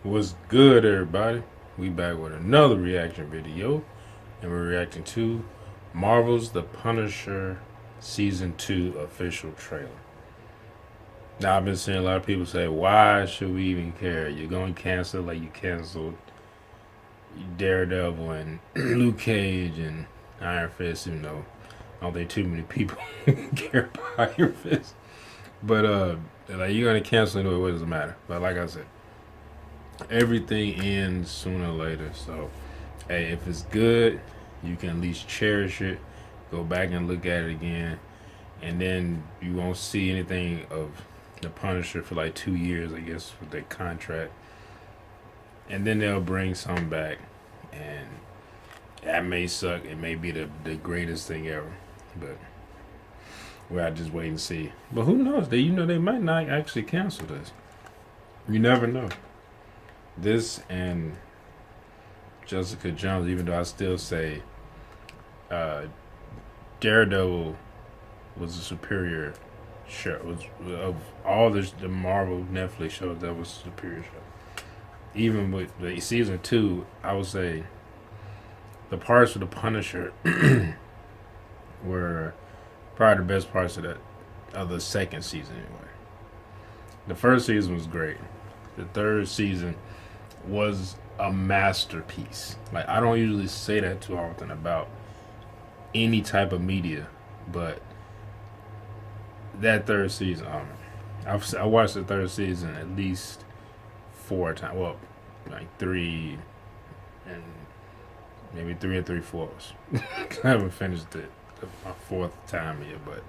What's good, everybody? We back with another reaction video, and we're reacting to Marvel's The Punisher Season 2 official trailer. Now, I've been seeing a lot of people say, why should we even care? You're going to cancel like you canceled Daredevil and Luke Cage and Iron Fist, even though I don't think too many people care about Iron Fist. But, like, you're going to cancel anyway, what does it matter? But like I said, everything ends sooner or later. So, hey, if it's good, you can at least cherish it. Go back and look at it again. And then you won't see anything of the Punisher for like 2 years, I guess, with their contract. And then they'll bring some back. And that may suck. It may be the greatest thing ever. But we'll just wait and see. But who knows? They might not actually cancel this. You never know. This and Jessica Jones, even though I still say Daredevil was a superior show. Of all the Marvel Netflix shows, that was a superior show. Even with the season 2, I would say the parts of the Punisher were probably the best parts of the second season anyway. The first season was great. The third season was a masterpiece. Like, I don't usually say that too often about any type of media, but that third season, I watched the third season at least 4 times. Well, like 3 and maybe 3 and 3/4. I haven't finished it my 4th time yet, but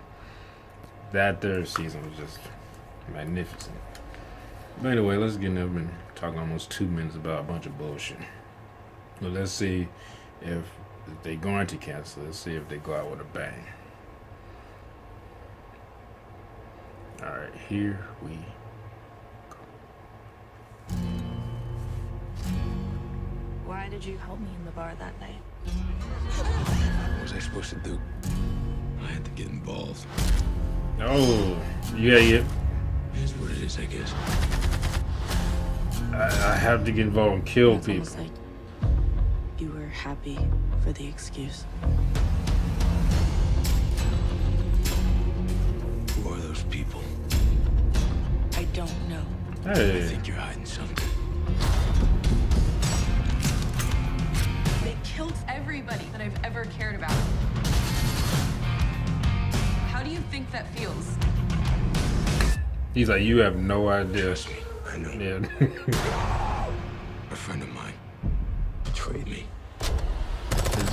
that third season was just magnificent. But anyway, let's get into it. I've been talking almost 2 minutes about a bunch of bullshit. Well, let's see if they're going to cancel. Let's see if they go out with a bang. Alright, here we go. Why did you help me in the bar that night? What was I supposed to do? I had to get involved. Oh, yeah. Here's what it is, I guess. I have to get involved and kill It's people. almost like you were happy for the excuse. Who are those people? I don't know. I Hey, think you're hiding something. They killed everybody that I've ever cared about. How do you think that feels? he's like, you have no idea. Trust me, I know. Yeah. A friend of mine betrayed me.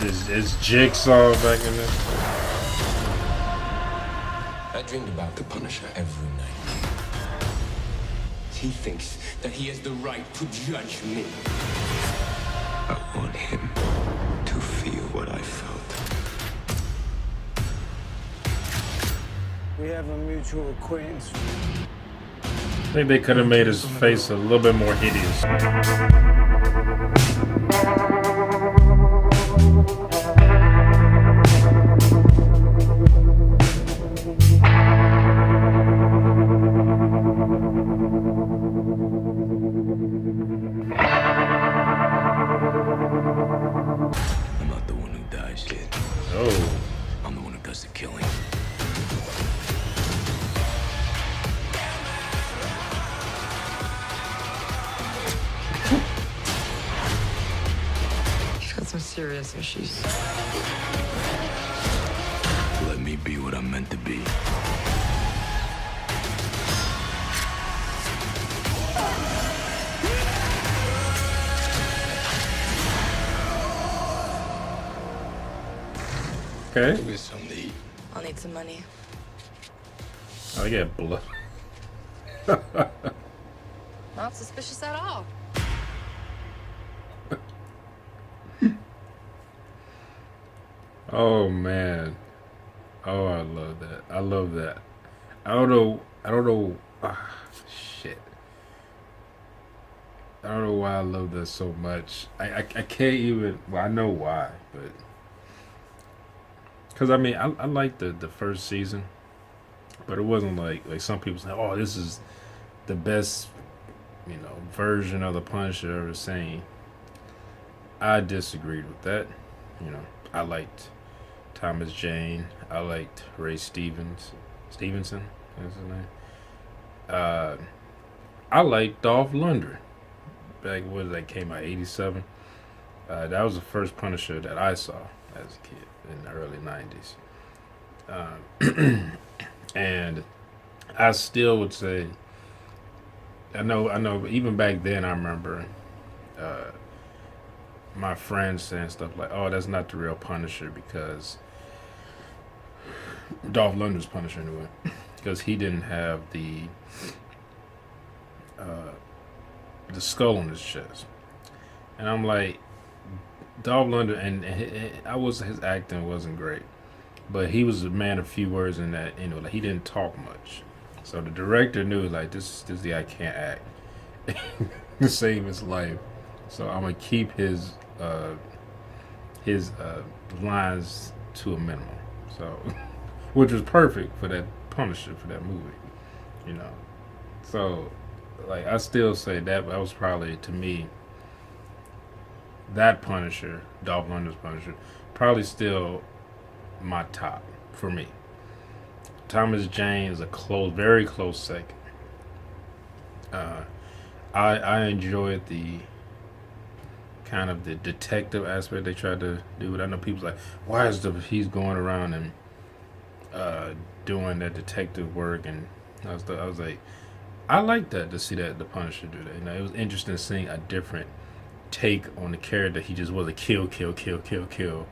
It's Jigsaw back in there. I dreamed about the Punisher every night. He thinks that he has the right to judge me. I want him to feel what I felt. We have a mutual acquaintance. I think they could have made his face a little bit more hideous. I'm not the one who dies, kid. Oh. I'm the one who does the killing. She's got some serious issues. Let me be what I'm meant to be. Okay. Give me something to eat. I'll need some money. I get blood. Not suspicious at all. Oh man. Oh, I love that. I love that. I don't know. Shit. I don't know why I love that so much. I can't even. Well, I know why, but because I mean, I liked the first season, but it wasn't like some people say, "Oh, this is the best version of the Punisher ever seen. I disagreed with that. I liked Thomas Jane. I liked Ray Stevenson. That's his name. I liked Dolph Lundgren. Back when that came out, '87. That was the first Punisher that I saw as a kid in the early '90s. And I still would say, I know. Even back then, I remember my friends saying stuff like, "Oh, that's not the real Punisher," because Dolph Lundgren's Punisher anyway, because he didn't have the skull on his chest. And I'm like, Dolph Lundgren, and his acting wasn't great, but he was a man of few words in that, like he didn't talk much. So the director knew, like, this guy can't act to save his life. So I'm gonna keep his lines to a minimum. So, which was perfect for that Punisher, for that movie, So, like, I still say that was probably, to me, that Punisher, Dolph Lundgren's Punisher, probably still my top for me. Thomas Jane is a very close second. I enjoyed the kind of the detective aspect they tried to do. But I know people's like, why is he's going around and doing that detective work? And I was like, I like that, to see that the Punisher do that. It was interesting seeing a different take on the character. He just wasn't kill.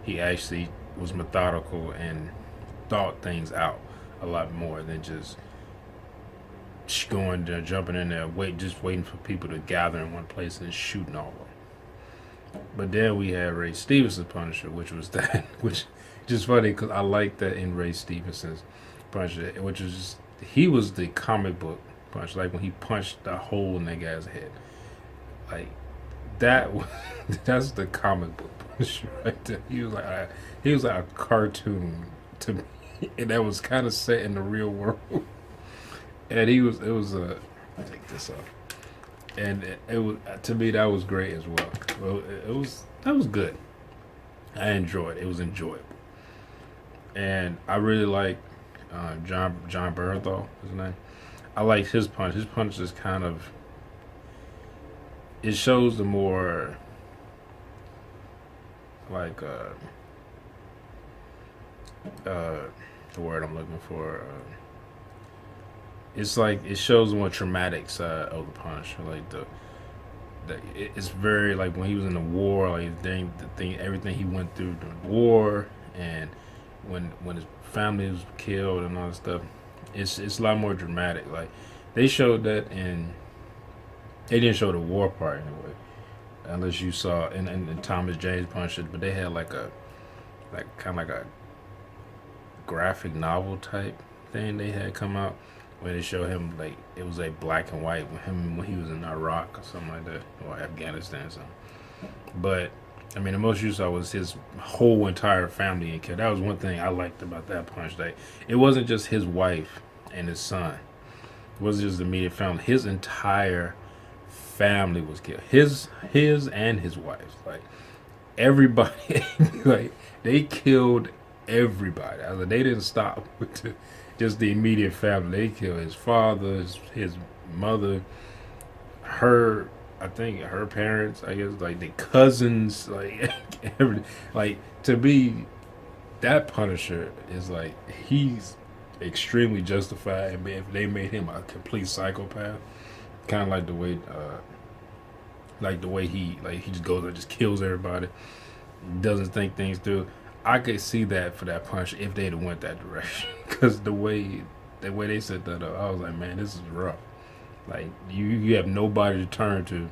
He actually was methodical and thought things out a lot more than just going there, jumping in there, waiting for people to gather in one place and shooting all of them. But then we had Ray Stevenson's Punisher, which was that, which just funny because I like that in Ray Stevenson's Punisher, which was just, he was the comic book Punisher, like when he punched the hole in that guy's head, like that. That's the comic book Punisher right there. He was like a cartoon to me, and that was kind of set in the real world. And it was take this off. And it was, to me, that was great as well. Well, that was good. I enjoyed it. It was enjoyable. And I really like Jon Bernthal, his name. I like his punch. His punch is kind of, it shows the more like the word I'm looking for. It's like it shows the more traumatic side of the Punisher. Like it's very, like when he was in the war, like everything he went through during the war, and when his family was killed and all that stuff. It's a lot more dramatic. Like they showed that they didn't show the war part anyway, unless you saw in Thomas Jane's Punisher, but they had like kind of like a graphic novel type thing they had come out when they showed him, like it was a black and white with him when he was in Iraq or something like that, or Afghanistan or something. But I mean, the most you saw was his whole entire family and kid. That was one thing I liked about that punch. That it wasn't just his wife and his son. It wasn't just the immediate family. His entire family was killed. His and his wife's. Like everybody, like they killed everybody. I was like, they didn't stop with just the immediate family. They killed his father, his mother, I think her parents, I guess, like the cousins, like like to be that Punisher is like he's extremely justified. If they made him a complete psychopath, kind of like the way he just goes and just kills everybody, doesn't think things through. I could see that for that Punisher if they'd have went that direction, because the way they set that up, I was like, man, this is rough. Like you have nobody to turn to,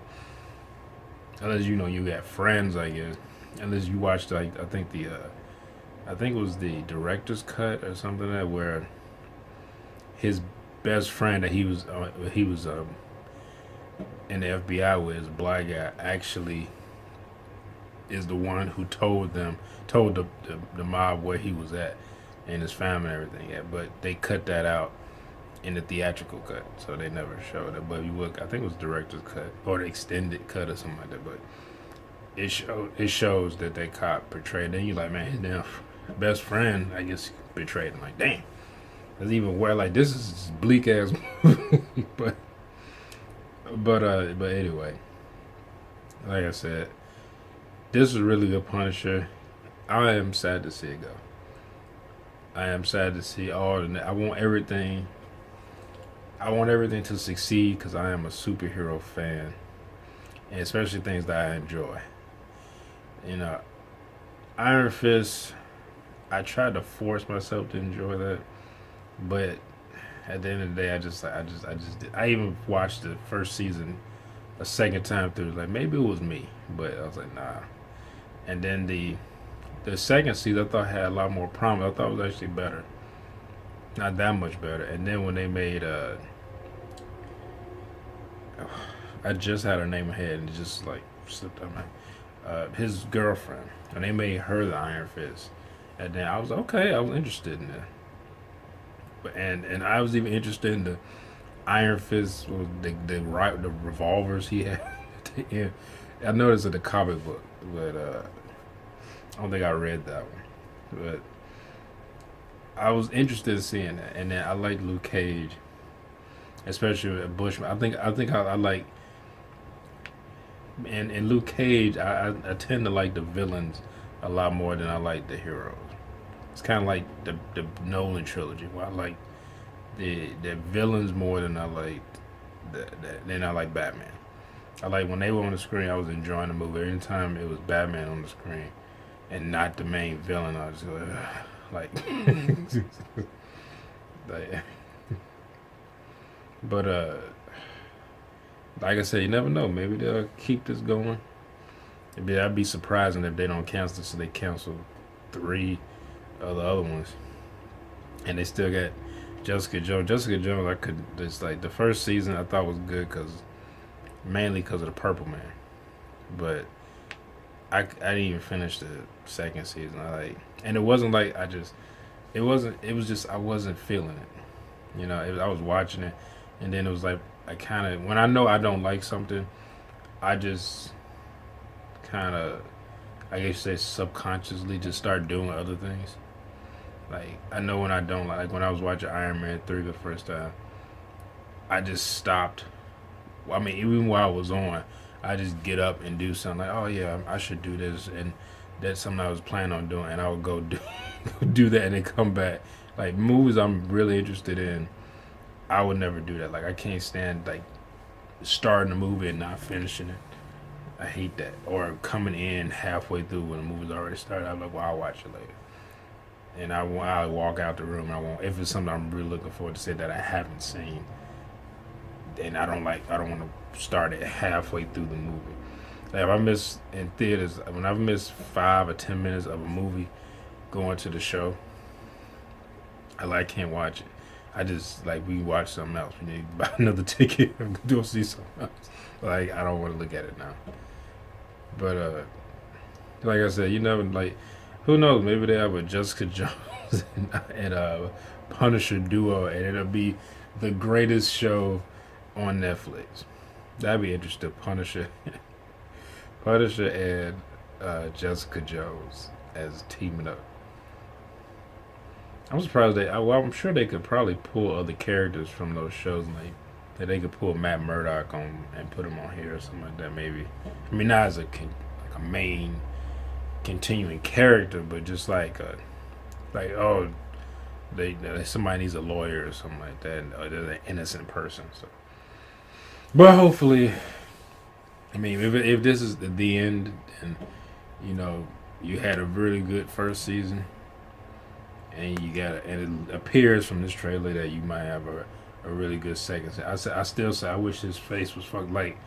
unless you got friends, I guess. Unless you watched, like I think it was the director's cut or something like that, where his best friend that he was in the FBI with, his black guy, actually is the one who told the mob where he was at and his family and everything. Yeah, but they cut that out in the theatrical cut, so they never showed it. But you look, I think it was director's cut or the extended cut or something like that. But it shows that that cop portrayed. Then you like, man, his damn best friend, I guess, betrayed him. Like, damn, that's even where like this is bleak ass movie. but anyway, like I said, this is really good Punisher. I am sad to see it go. I am sad to see all the. I want everything to succeed because I am a superhero fan, and especially things that I enjoy. You know, Iron Fist. I tried to force myself to enjoy that, but at the end of the day, I even watched the first season a second time through. Like maybe it was me, but I was like, nah. And then the second season I thought had a lot more promise. I thought it was actually better, not that much better. And then when they made I just had her name ahead and it just like slipped out my his girlfriend, and they made her the Iron Fist. And then I was okay. I was interested in that, and I was even interested in the Iron Fist, the revolvers he had. Yeah, I noticed in the comic book, but I don't think I read that one. But I was interested in seeing that, and then I like Luke Cage, especially Bushman. I think I like, and in Luke Cage, I tend to like the villains a lot more than I like the heroes. It's kind of like the Nolan trilogy, where I like the villains more than I like Batman. I like when they were on the screen, I was enjoying the movie. Every time it was Batman on the screen and not the main villain, I was like like but like I said, you never know. Maybe they'll keep this going. I'd be surprising if they don't cancel, so they cancel 3 of the other ones, and they still got Jessica Jones. I could just like the first season I thought was good mainly because of the Purple Man, but I didn't even finish the second season. And it wasn't like it was just I wasn't feeling it. You know, I was watching it, and then it was like I kind of, when I know I don't like something, I just kind of, I guess you say subconsciously just start doing other things. Like I know when I don't like when I was watching Iron Man 3 the first time, I just stopped. I mean, even while I was on, I just get up and do something like, oh yeah, I should do this, and that's something I was planning on doing, and I would go do that and then come back. Like movies I'm really interested in, I would never do that. Like I can't stand like starting a movie and not finishing it. I hate that. Or coming in halfway through when the movie's already started. I'm like, well, I'll watch it later. And I'll walk out the room. I won't, if it's something I'm really looking forward to see that I haven't seen. And I don't want to start it halfway through the movie. Like if I miss in theaters, when I've missed 5 or 10 minutes of a movie going to the show, I can't watch it. I just we watch something else. We need to buy another ticket and go see something else. Like I don't want to look at it now. But like I said, you never who knows? Maybe they have a Jessica Jones and a Punisher duo, and it'll be the greatest show on Netflix. That'd be interesting. Punisher and Jessica Jones as teaming up. I'm surprised I'm sure they could probably pull other characters from those shows, that they could pull Matt Murdock on and put him on here or something like that. Maybe, I mean, not as a main continuing character, but just somebody needs a lawyer or something like that, or they're an innocent person. So, but hopefully, I mean, if this is the end, and you had a really good first season, and and it appears from this trailer that you might have a really good second season. I still say I wish his face was fucked like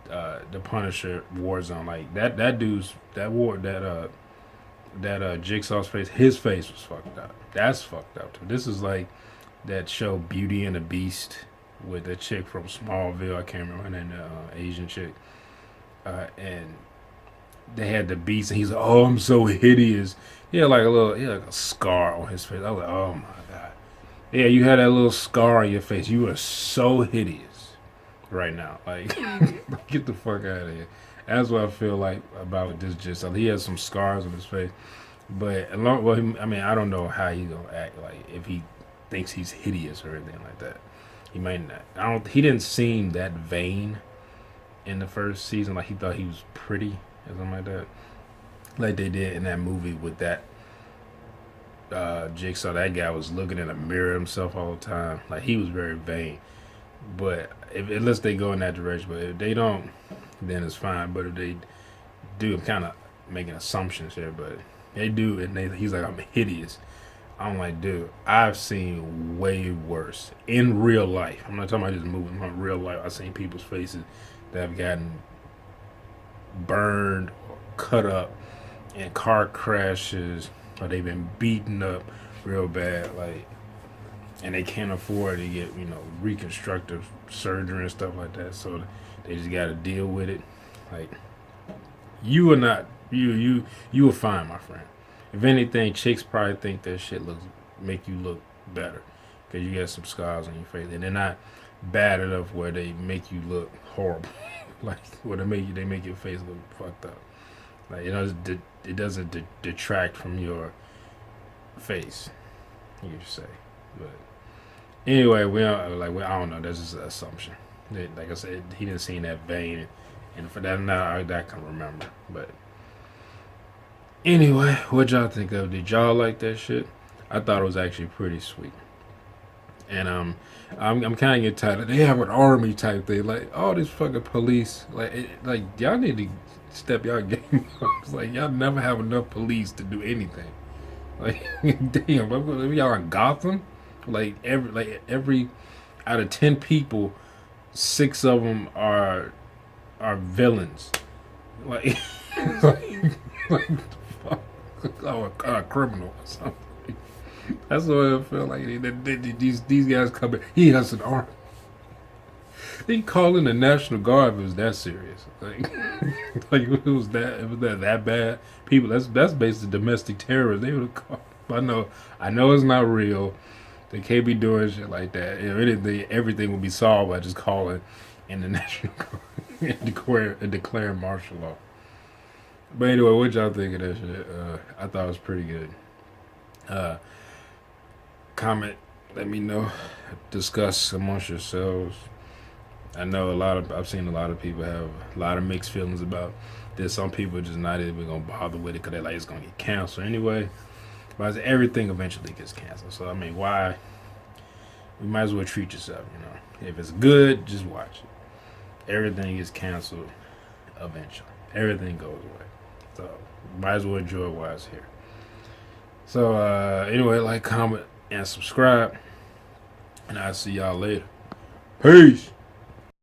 the Punisher Warzone. Like that dude's that Jigsaw's face. His face was fucked up. That's fucked up too. This is like that show Beauty and the Beast with the chick from Smallville. I can't remember her name, the Asian chick. And they had the Beast, and he's like, "Oh, I'm so hideous." He had like a scar on his face. I was like, "Oh my god!" Yeah, you had that little scar on your face. You are so hideous right now. Like, get the fuck out of here. That's what I feel like about this. Just he has some scars on his face, but I mean, I don't know how he's gonna act. Like, if he thinks he's hideous or anything like that, he might not. I don't. He didn't seem that vain in the first season. Like he thought he was pretty or something like that. Like they did in that movie with that Jigsaw. That guy was looking in a mirror himself all the time. Like he was very vain. But unless they go in that direction, but if they don't, then it's fine. But if they do, I'm kind of making assumptions here, but they do, and he's like, I'm hideous. I'm like, dude, I've seen way worse in real life. I'm not talking about this movie. I'm talking about real life. I've seen people's faces that have gotten burned or cut up in car crashes, or they've been beaten up real bad, like, and they can't afford to get, reconstructive surgery and stuff like that, so they just got to deal with it. Like, you are not, you are fine, my friend. If anything, chicks probably think that shit make you look better, because you got some scars on your face, and they're not bad enough where they make you look horrible. Like, where they make your face look fucked up. Like, it doesn't detract from your face, you should say. But anyway, I don't know. That's just an assumption. Like I said, he didn't seem that vain, and for that now I can remember. But anyway, what y'all think of? Did y'all like that shit? I thought it was actually pretty sweet, and I'm kind of getting tired of, they have an army type thing, like all this fucking police, like y'all need to step y'all game up. It's like y'all never have enough police to do anything. Like, damn, y'all in Gotham? Like every out of 10 people, 6 of them are villains. Like, like fuck, a criminal or something. That's what I feel like. These guys come in. He has an army. They call in the National Guard if it was that serious. Like, like if it was that bad. People, that's basically domestic terrorism. They would have called. I know it's not real. They can't be doing shit like that. If anything, everything will be solved by just calling in the National Guard and declaring martial law. But anyway, what y'all think of that shit? I thought it was pretty good. Comment, let me know. Discuss amongst yourselves. I know I've seen a lot of people have a lot of mixed feelings about this. Some people are just not even gonna bother with it because they're like, it's gonna get canceled anyway. But everything eventually gets canceled. So I mean, why? You might as well treat yourself. If it's good, just watch it. Everything gets canceled eventually. Everything goes away. So might as well enjoy it while it's here. So anyway, like, comment, and subscribe, and I'll see y'all later. Peace.